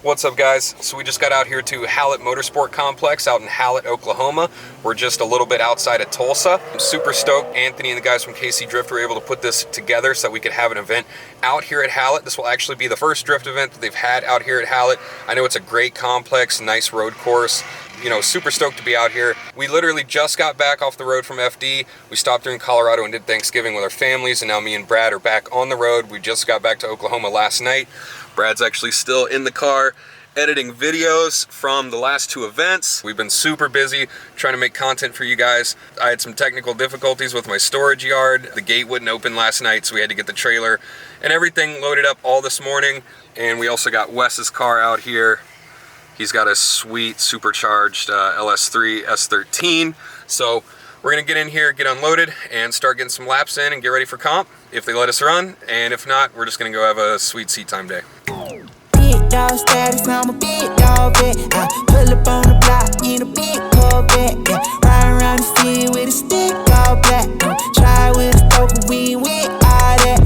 What's up, guys? So we just got out here to Hallett Motorsport Complex out in Hallett, Oklahoma. We're just a little bit outside of Tulsa. I'm super stoked. Anthony and the guys from KCDrift were able to put this together so that we could have an event out here at Hallett. This will actually be the first drift event that they've had out here at Hallett. I know it's a great complex, nice road course. You know, super stoked to be out here. We literally just got back off the road from FD. We stopped here in Colorado and did Thanksgiving with our families, and now me and Brad are back on the road. We just got back to Oklahoma last night. Brad's actually still in the car editing videos from the last two events. We've been super busy trying to make content for you guys. I had some technical difficulties with my storage yard. The gate wouldn't open last night, so we had to get the trailer and everything loaded up all this morning. And we also got Wes's car out here. He's got a sweet supercharged LS3 S13. So we're gonna get in here, get unloaded, and start getting some laps in and get ready for comp if they let us run. And if not, we're just gonna go have a sweet seat time day. Big dog status, I'm a big dog vet. I pull up on the block in a big Corvette. Ride around the city with a stick all black. Try with a stoker, we with all that.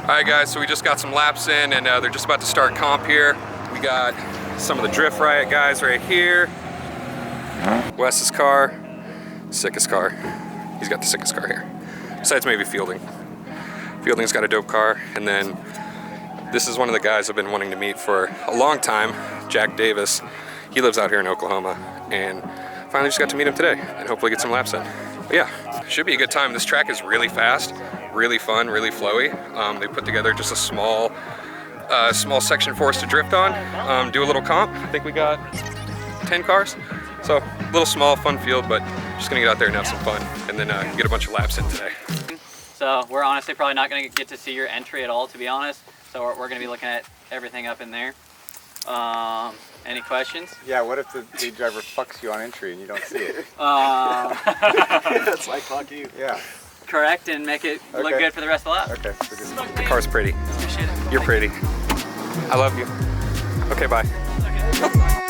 Alright guys, so we just got some laps in and they're just about to start comp here. We got some of the Drift Riot guys right here. Wes's car, sickest car. He's got the sickest car here. Besides maybe Fielding. Fielding's got a dope car. And then this is one of the guys I've been wanting to meet for a long time, Jack Davis. He lives out here in Oklahoma and finally just got to meet him today and hopefully get some laps in. But yeah, should be a good time. This track is really fast, really fun, really flowy. They put together just a small section for us to drift on, do a little comp. I think we got 10 cars. So a little small, fun field, but just gonna get out there and have some fun and then get a bunch of laps in today. So we're honestly probably not gonna get to see your entry at all, to be honest. So we're gonna be looking at everything up in there. Any questions? Yeah, what if the lead driver fucks you on entry and you don't see it? That's like fuck you. Yeah. Correct, and make it look good for the rest of the lap. Okay. So The car's pretty. Appreciate it. You're pretty. I love you. Okay, bye. Okay.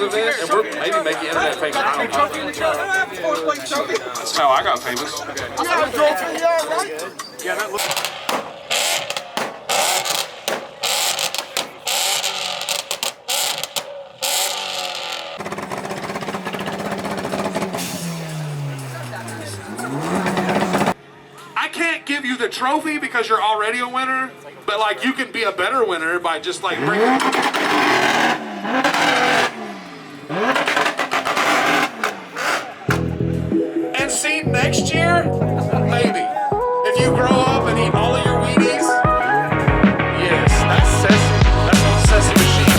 event, and we're maybe making internet famous. I don't know. That's how I got famous. Yeah, that looks. I can't give you the trophy because you're already a winner, but like you can be a better winner by just like bringing. And see, next year, maybe, if you grow up and eat all of your Wheaties, yes, that's Sesame. That's what Sesame Machine.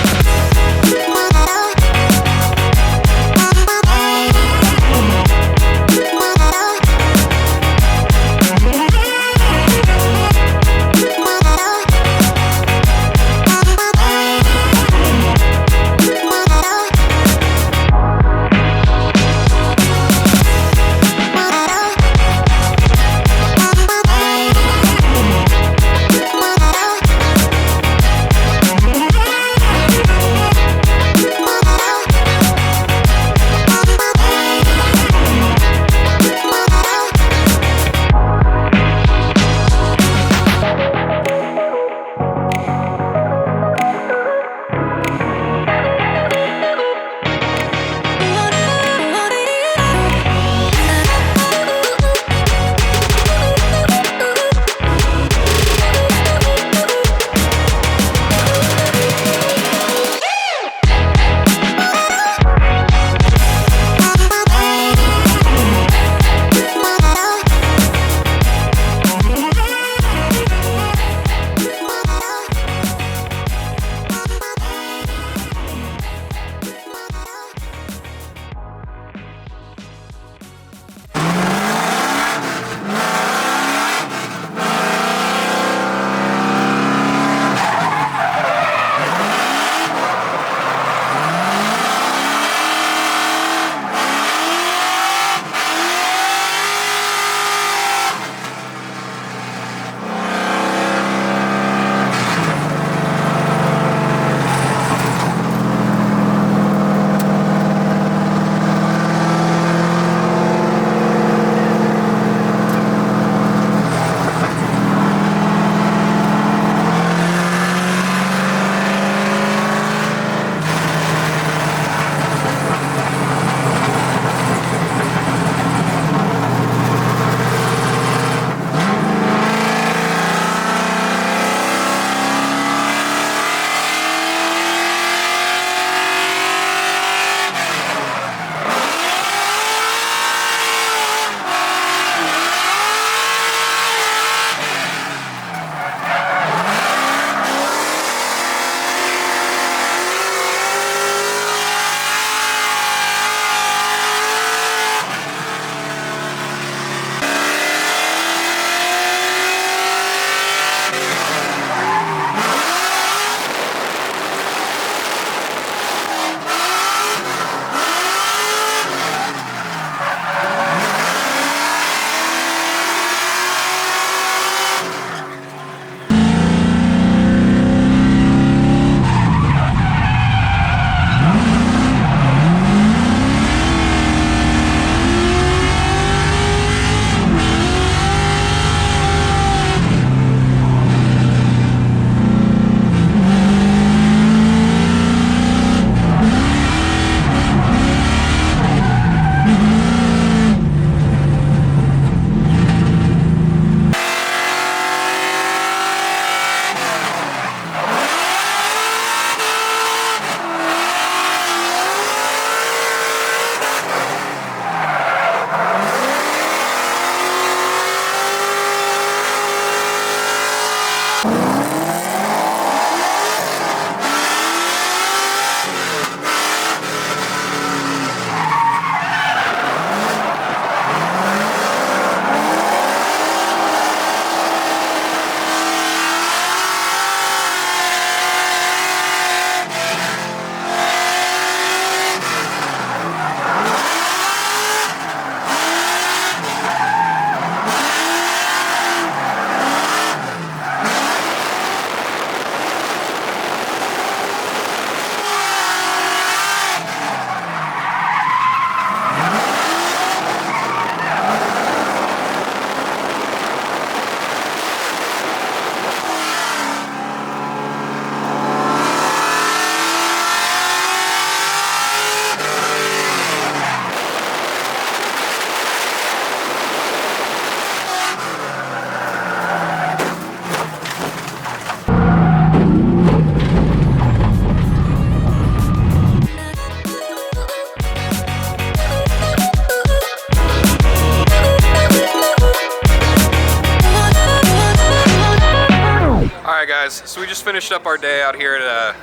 so we just finished up our day out here at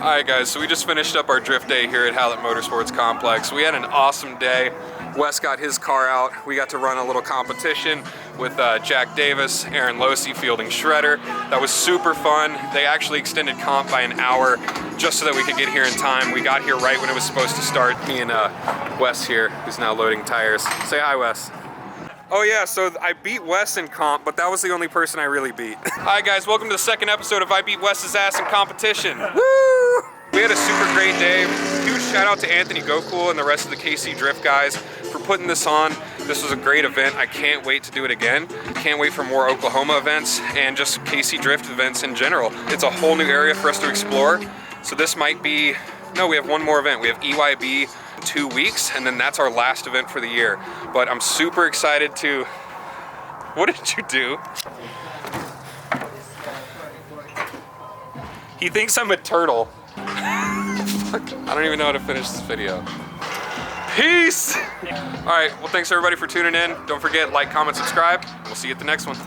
Alright guys, so we just finished up our drift day here at Hallett Motorsports Complex. We had an awesome day. Wes got his car out. We got to run a little competition with Jack Davis, Aaron Losey fielding Shredder. That was super fun. They actually extended comp by an hour just so that we could get here in time. We got here right when it was supposed to start. Me and Wes here, who's now loading tires. Say hi, Wes. Oh yeah, so I beat Wes in comp, but that was the only person I really beat. Hi guys, welcome to the second episode of I Beat Wes's Ass in Competition. Woo! We had a super great day. Huge shout out to Anthony Goekel and the rest of the KCDrift guys for putting this on. This was a great event. I can't wait to do it again. Can't wait for more Oklahoma events and just KCDrift events in general. It's a whole new area for us to explore. So this might be, no, we have one more event. We have EYB 2 weeks, and then that's our last event for the year. But I'm super excited to, what did you do? He thinks I'm a turtle. Fuck, I don't even know how to finish this video. Peace! All right, well thanks everybody for tuning in. Don't forget, like, comment, subscribe. We'll see you at the next one.